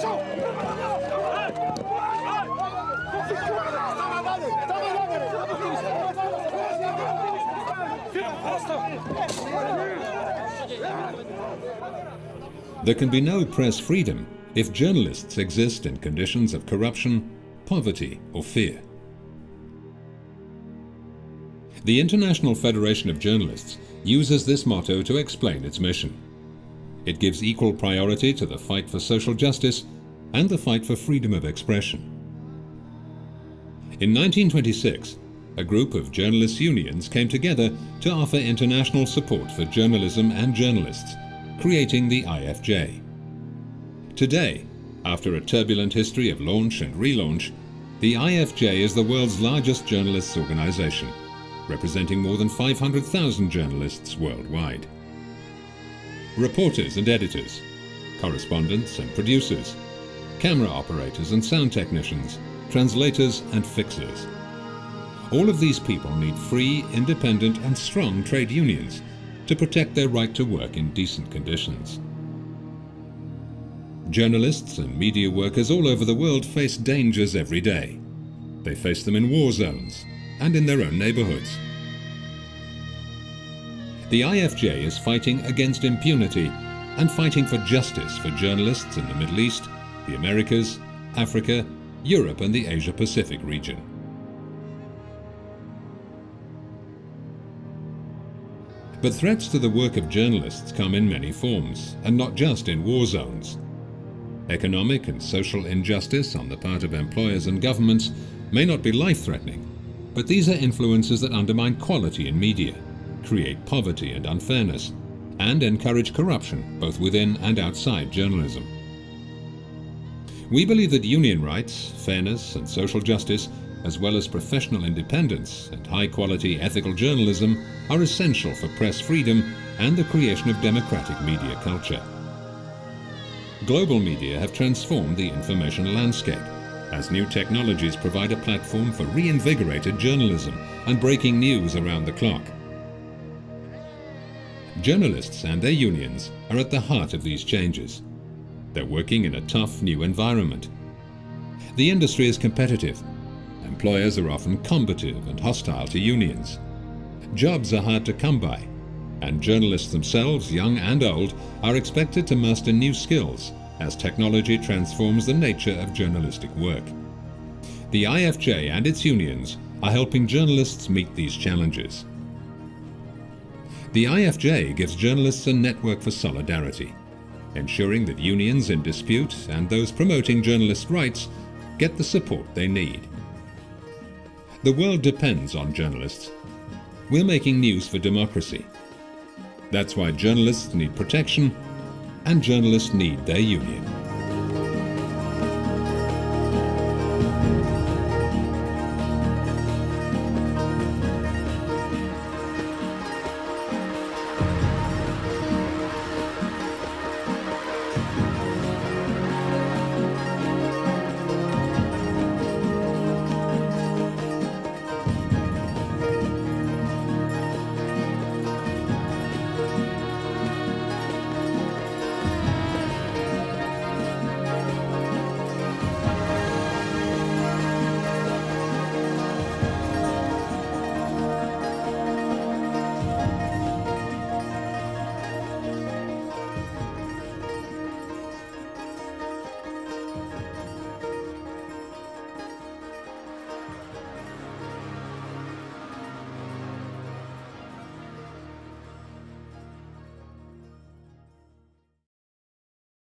There can be no press freedom if journalists exist in conditions of corruption, poverty, or fear. The International Federation of Journalists uses this motto to explain its mission. It gives equal priority to the fight for social justice and the fight for freedom of expression. In 1926, a group of journalists' unions came together to offer international support for journalism and journalists, creating the IFJ. Today, after a turbulent history of launch and relaunch, the IFJ is the world's largest journalists' organization, representing more than 500,000 journalists worldwide. Reporters and editors, correspondents and producers, camera operators and sound technicians, translators and fixers. All of these people need free, independent and strong trade unions to protect their right to work in decent conditions. Journalists and media workers all over the world face dangers every day. They face them in war zones and in their own neighborhoods. The IFJ is fighting against impunity and fighting for justice for journalists in the Middle East, the Americas, Africa, Europe and the Asia-Pacific region. But threats to the work of journalists come in many forms, and not just in war zones. Economic and social injustice on the part of employers and governments may not be life-threatening, but these are influences that undermine quality in media, create poverty and unfairness, and encourage corruption both within and outside journalism. We believe that union rights, fairness and social justice, as well as professional independence and high-quality ethical journalism, are essential for press freedom and the creation of democratic media culture. Global media have transformed the information landscape, as new technologies provide a platform for reinvigorated journalism and breaking news around the clock. Journalists and their unions are at the heart of these changes. They're working in a tough new environment. The industry is competitive. Employers are often combative and hostile to unions. Jobs are hard to come by, and journalists themselves, young and old, are expected to master new skills as technology transforms the nature of journalistic work. The IFJ and its unions are helping journalists meet these challenges. The IFJ gives journalists a network for solidarity, ensuring that unions in dispute and those promoting journalist rights get the support they need. The world depends on journalists. We're making news for democracy. That's why journalists need protection and journalists need their union.